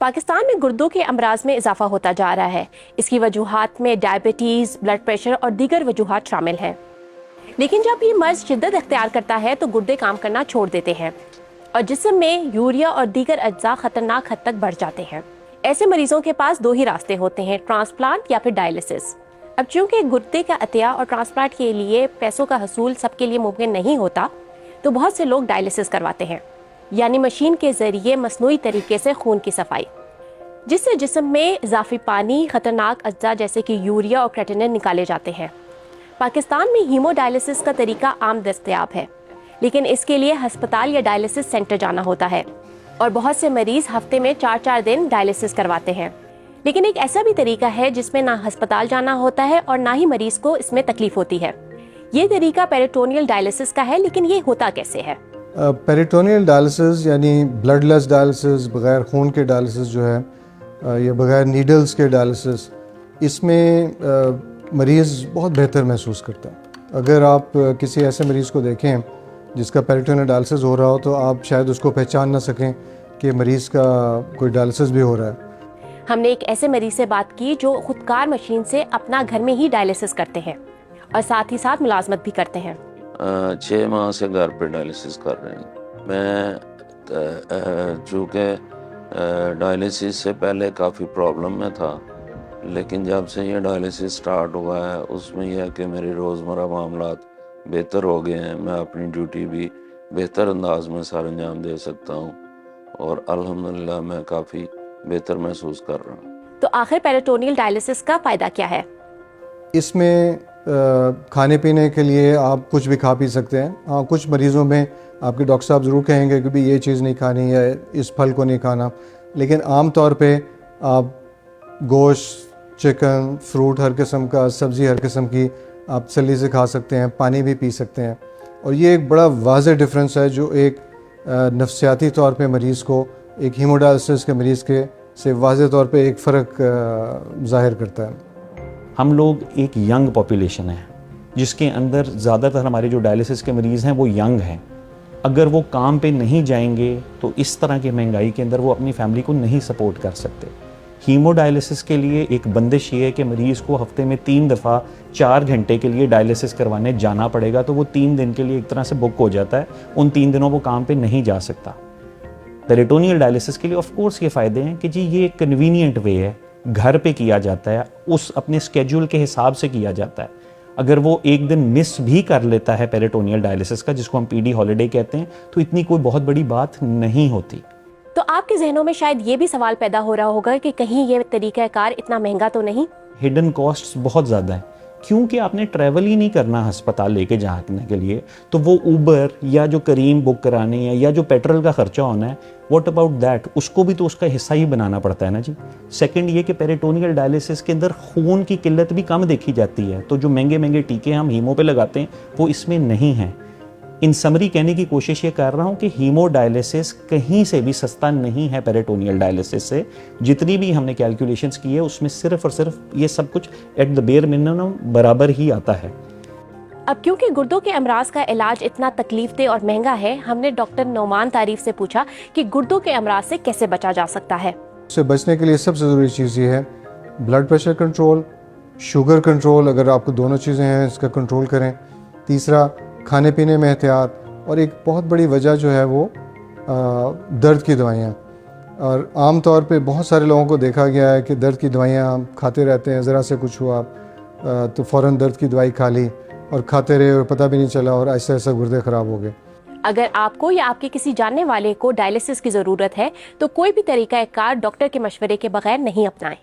पाकिस्तान में गुर्दों के अमराज में इजाफा होता जा रहा है। इसकी वजूहात में डायबिटीज़, ब्लड प्रेशर और दीगर वजूहात शामिल हैं। लेकिन जब ये मर्ज शिद्दत इख्तियार करता है तो गुर्दे काम करना छोड़ देते हैं और जिस्म में यूरिया और दीगर अज्जा खतरनाक हद तक बढ़ जाते हैं। ऐसे मरीजों के पास दो ही रास्ते होते हैं, ट्रांसप्लांट या फिर डायलिसिस। अब चूंकि गुर्दे का अतिया और ट्रांसप्लांट के लिए पैसों का हसूल सबके लिए मुमकिन नहीं होता, तो बहुत से लोग डायलिसिस करवाते हैं, यानी मशीन के जरिए मसनूई तरीके से खून की सफाई, जिससे जिस्म में इजाफी पानी, खतरनाक अज्जा जैसे कि यूरिया और क्रेटिनिन निकाले जाते हैं। पाकिस्तान में हीमोडायलिसिस का तरीका आम दस्तयाब है, लेकिन इसके लिए हस्पताल या डायलिसिस सेंटर जाना होता है और बहुत से मरीज हफ्ते में 4-4 दिन डायलिसिस करवाते हैं। लेकिन एक ऐसा भी तरीका है जिसमें ना हस्पताल जाना होता है और ना ही मरीज को इसमें तकलीफ होती है। ये तरीका पेरिटोनियल डायलिसिस का है, लेकिन ये होता कैसे है? पेरिटोनियल डायलिसिस यानी ब्लडलेस डायलिसिस, बगैर खून के डायलिसिस जो है या बगैर नीडल्स के डायलिसिस, इसमें मरीज़ बहुत बेहतर महसूस करता है। अगर आप किसी ऐसे मरीज़ को देखें जिसका पेरिटोनियल डायलिसिस हो रहा हो तो आप शायद उसको पहचान ना सकें कि मरीज़ का कोई डायलिसिस भी हो रहा है। हमने एक ऐसे मरीज से बात की जो खुदकार मशीन से अपना घर में ही डायलिसिस करते हैं और साथ ही साथ मुलाजमत भी करते हैं। 6 माह से घर पे डायलिसिस कर रहे हैं। मैं चूँकि डायलिसिस से पहले काफ़ी प्रॉब्लम में था, लेकिन जब से ये डायलिसिस स्टार्ट हुआ है उसमें यह है कि मेरे रोज़मर्रा मामलात बेहतर हो गए हैं। मैं अपनी ड्यूटी भी बेहतर अंदाज में सर अंजाम दे सकता हूँ और अल्हम्दुलिल्लाह मैं काफ़ी बेहतर महसूस कर रहा हूँ। तो आखिर पेरिटोनियल डायलिसिस का फ़ायदा क्या है? इसमें खाने पीने के लिए आप कुछ भी खा पी सकते हैं। हाँ, कुछ मरीज़ों में आपके डॉक्टर साहब ज़रूर कहेंगे कि भी ये चीज़ नहीं खानी या इस फल को नहीं खाना, लेकिन आम तौर पे आप गोश्त, चिकन, फ्रूट हर किस्म का, सब्ज़ी हर किस्म की आप तसल्ली से खा सकते हैं, पानी भी पी सकते हैं। और ये एक बड़ा वाज़ेह डिफरेंस है जो एक नफ्सियाती तौर पे मरीज़ को एक हीमोडायलिसिस के मरीज़ के से वाज़ेह तौर पे एक फ़र्क ज़ाहिर करता है। हम लोग एक यंग पॉपुलेशन है जिसके अंदर ज़्यादातर हमारे जो डायलिसिस के मरीज़ हैं वो यंग हैं। अगर वो काम पे नहीं जाएंगे तो इस तरह की महंगाई के अंदर वो अपनी फैमिली को नहीं सपोर्ट कर सकते। हीमोडायलिसिस के लिए एक बंदिश ये है कि मरीज़ को हफ्ते में 3 दफ़ा 4 घंटे के लिए डायलिसिस करवाने जाना पड़ेगा, तो वो 3 दिन के लिए एक तरह से बुक हो जाता है। उन 3 दिनों वो काम पे नहीं जा सकता। पेरिटोनियल डायलिसिस के लिए ऑफ कोर्स ये फ़ायदे हैं कि जी ये एक कन्वीनियंट वे है, घर पे किया जाता है, उस अपने स्केड्यूल के हिसाब से किया जाता है। अगर वो एक दिन मिस भी कर लेता है पेरिटोनियल डायलिसिस का, जिसको हम पीडी हॉलिडे कहते हैं, तो इतनी कोई बहुत बड़ी बात नहीं होती। तो आपके जहनों में शायद ये भी सवाल पैदा हो रहा होगा कि कहीं ये तरीक़ाकार इतना महंगा तो नहीं? हिडन कॉस्ट्स बहुत ज़्यादा है, क्योंकि आपने ट्रैवल ही नहीं करना अस्पताल लेके जाने के लिए, तो वो ऊबर या जो करीम बुक कराने है या जो पेट्रोल का खर्चा होना है, व्हाट अबाउट दैट, उसको भी तो उसका हिस्सा ही बनाना पड़ता है ना जी। सेकंड ये कि पेरिटोनियल डायलिसिस के अंदर खून की किल्लत भी कम देखी जाती है, तो जो महंगे महंगे टीके हम हीमो पे लगाते हैं वो इसमें नहीं हैं। इन समरी कहने की कोशिश ये कर रहा हूँ कि हीमो डायलिसिस कहीं से भी सस्ता नहीं है पेरिटोनियल डायलिसिस से। जितनी भी हमने कैलकुलेशंस की है उसमें सिर्फ और सिर्फ ये सब कुछ एट द बेयर मिनिमम बराबर ही आता है। अब क्योंकि गुर्दों के अमराज का इलाज इतना तकलीफदेह और महंगा है, हमने डॉक्टर नौमान तारीफ से पूछा कि गुर्दों के अमराज से कैसे बचा जा सकता है। उससे बचने के लिए सबसे ज़रूरी चीज़ ये है blood pressure control, sugar control. अगर आपको दोनों चीज़ें हैं इसका कंट्रोल करें। तीसरा, खाने पीने में एहतियात। और एक बहुत बड़ी वजह जो है वो दर्द की दवाइयाँ। और आम तौर पे बहुत सारे लोगों को देखा गया है कि दर्द की दवाइयाँ खाते रहते हैं, ज़रा से कुछ हुआ तो फ़ौरन दर्द की दवाई खा ली और खाते रहे और पता भी नहीं चला और ऐसा ऐसा गुर्दे ख़राब हो गए। अगर आपको या आपके किसी जानने वाले को डायलिसिस की ज़रूरत है तो कोई भी तरीक़ाकार डॉक्टर के मशवरे के बगैर नहीं अपनाएं।